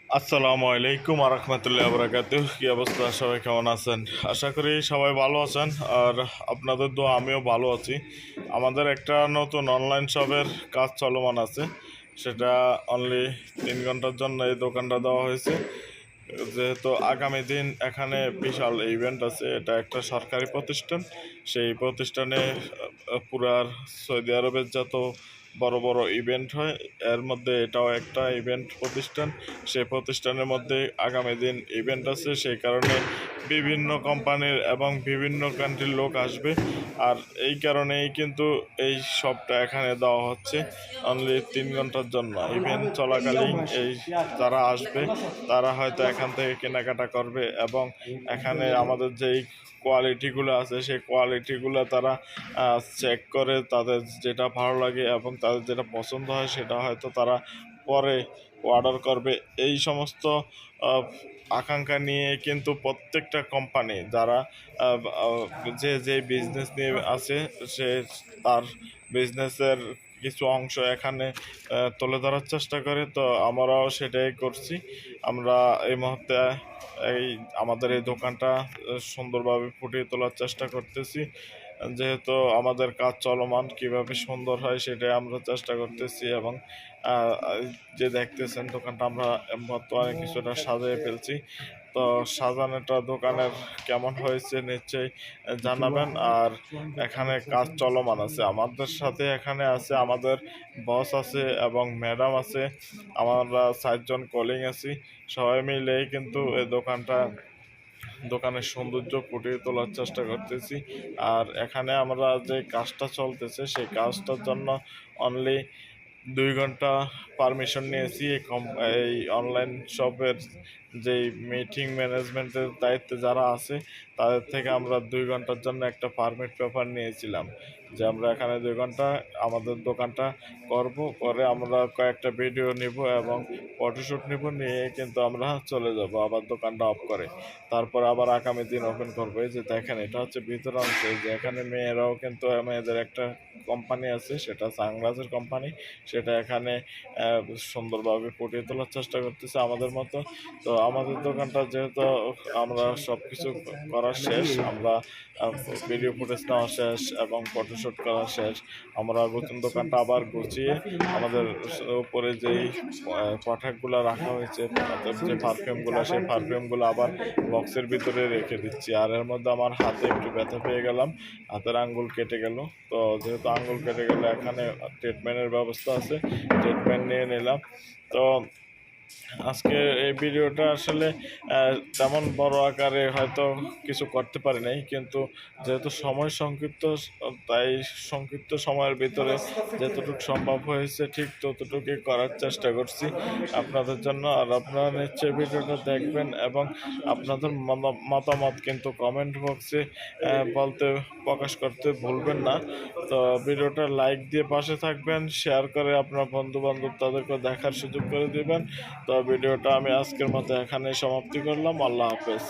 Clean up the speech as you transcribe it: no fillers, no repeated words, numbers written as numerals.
আসসালামু আলাইকুম আরহামতুল্লাহ বরাকাতুহ। কি অবস্থা, সবাই কেমন আছেন? আশা করি সবাই ভালো আছেন। আর আপনাদের দোয়া আমিও ভালো আছি। আমাদের একটা নতুন অনলাইন শপের কাজ চলমান আছে। সেটা অনলি 3 ঘন্টার জন্য এই দোকানটা দেওয়া হয়েছে। যেহেতু আগামী দিন এখানে বিশাল ইভেন্ট আছে, এটা একটা সরকারি প্রতিষ্ঠান। সেই প্রতিষ্ঠানে পুরার সৌদি আরবের যত বড় বড় ইভেন্ট হয়, এর মধ্যে এটাও একটা ইভেন্ট প্রতিষ্ঠান। সেই প্রতিষ্ঠানের মধ্যে আগামী দিন ইভেন্ট আছে, সেই কারণে বিভিন্ন কোম্পানির এবং বিভিন্ন কান্ট্রির লোক আসবে। আর এই কারণেই কিন্তু এই সবটা এখানে দেওয়া হচ্ছে অনলি 3 ঘন্টার জন্য। ইভেন্ট চলাকালীন এই যারা আসবে তারা হয়তো এখান থেকে কেনাকাটা করবে, এবং এখানে আমাদের যেই কোয়ালিটিগুলো আছে সেই কোয়ালিটিগুলো তারা চেক করে তাদের যেটা ভালো লাগে এবং তাদের যেটা পছন্দ হয় সেটা হয়তো তারা পরে অর্ডার করবে। এই সমস্ত আকাঙ্ক্ষা নিয়ে কিন্তু প্রত্যেকটা কোম্পানি যারা যে বিজনেস নিয়ে আছে সে তার বিজনেসের কিছু অংশ এখানে তুলে ধরার চেষ্টা করে। তো আমরাও সেটাই করছি। আমরা এই মুহূর্তে এই আমাদের এই দোকানটা সুন্দরভাবে ফুটিয়ে তোলার চেষ্টা করতেছি। যেহেতু আমাদের কাজ চলমান, কিভাবে সুন্দর হয় সেটাই আমরা চেষ্টা করতেছি। এবং যে দেখতেছেন দোকানটা আমরা বর্তমানে কিছুটা সাজিয়ে ফেলছি। তো সাজানোটা দোকানের কেমন হয়েছে নিশ্চয়ই জানাবেন। আর এখানে কাজ চলমান আছে, আমাদের সাথে এখানে আছে আমাদের বস আছে এবং ম্যাডাম আছে, আমরা 4 জন কলিং আছি। সবাই মিলেই কিন্তু এই দোকানের সৌন্দর্য ফুটিয়ে তোলার চেষ্টা করতেছি। আর এখানে আমরা যে কাজটা চলতেছে সেই কাজটার জন্য অনলি 2 ঘন্টা পারমিশন নিয়েছি। এই অনলাইন শপের যেই মিটিং ম্যানেজমেন্টের দায়িত্বে যারা আছে তাদের থেকে আমরা 2 ঘন্টার জন্য একটা পারমিট পেপার নিয়েছিলাম, যে আমরা এখানে 2 ঘন্টা আমাদের দোকানটা করে আমরা কয়েকটা ভিডিও নিব এবং ফটোশ্যুট নিব, নিয়ে কিন্তু আমরা চলে যাব আবার দোকানটা অফ করে। তারপর আবার আগামী দিন ওপেন করবো। এই যে দেখেন, এটা হচ্ছে ভিতর অংশ। যে এখানে মেয়েরাও কিন্তু, মেয়েদের একটা কোম্পানি আছে, সেটা সানগ্লাসের কোম্পানি, সেটা এখানে সুন্দরভাবে ফুটিয়ে তোলার চেষ্টা করতেছে আমাদের মতো। তো আমাদের দোকানটা যেহেতু আমরা সব কিছু করা শেষ, আমরা ভিডিও ফুটেজ নেওয়া শেষ এবং ফটোশ্যুট করা শেষ, আমরা নতুন দোকানটা আবার গুছিয়ে আমাদের উপরে যেই প্রোডাক্টগুলো রাখা হয়েছে, অর্থাৎ যে পারফিউমগুলো, সেই পারফিউমগুলো আবার বক্সের ভিতরে রেখে দিচ্ছি। আর এর মধ্যে আমার হাতে একটু ব্যথা পেয়ে গেলাম, হাতের আঙ্গুল কেটে গেল। তো যেহেতু আঙ্গুল কেটে গেলে এখানে ট্রিটমেন্টের ব্যবস্থা আছে, ট্রিটমেন্ট নিয়ে নিলাম। তো আজকে এই ভিডিওটা আসলে তেমন বড় আকারে হয়তো কিছু করতে পারি নাই, কিন্তু যেহেতু সময় সংক্ষিপ্ত, তাই সংক্ষিপ্ত সময়ের ভিতরে যতটুকু সম্ভব হয়েছে ঠিক ততটুকুই করার চেষ্টা করছি আপনাদের জন্য। আর আপনারা নিশ্চয়ই ভিডিওটা দেখবেন এবং আপনাদের মতামত কিন্তু কমেন্ট বক্সে বলতে প্রকাশ করতে ভুলবেন না। তো ভিডিওটা লাইক দিয়ে পাশে থাকবেন, শেয়ার করে আপনার বন্ধু বান্ধব তাদেরকে দেখার সুযোগ করে দিবেন। তো ভিডিওটা আমি আজকের মতো এখানে সমাপ্তি করলাম। আল্লাহ হাফেজ।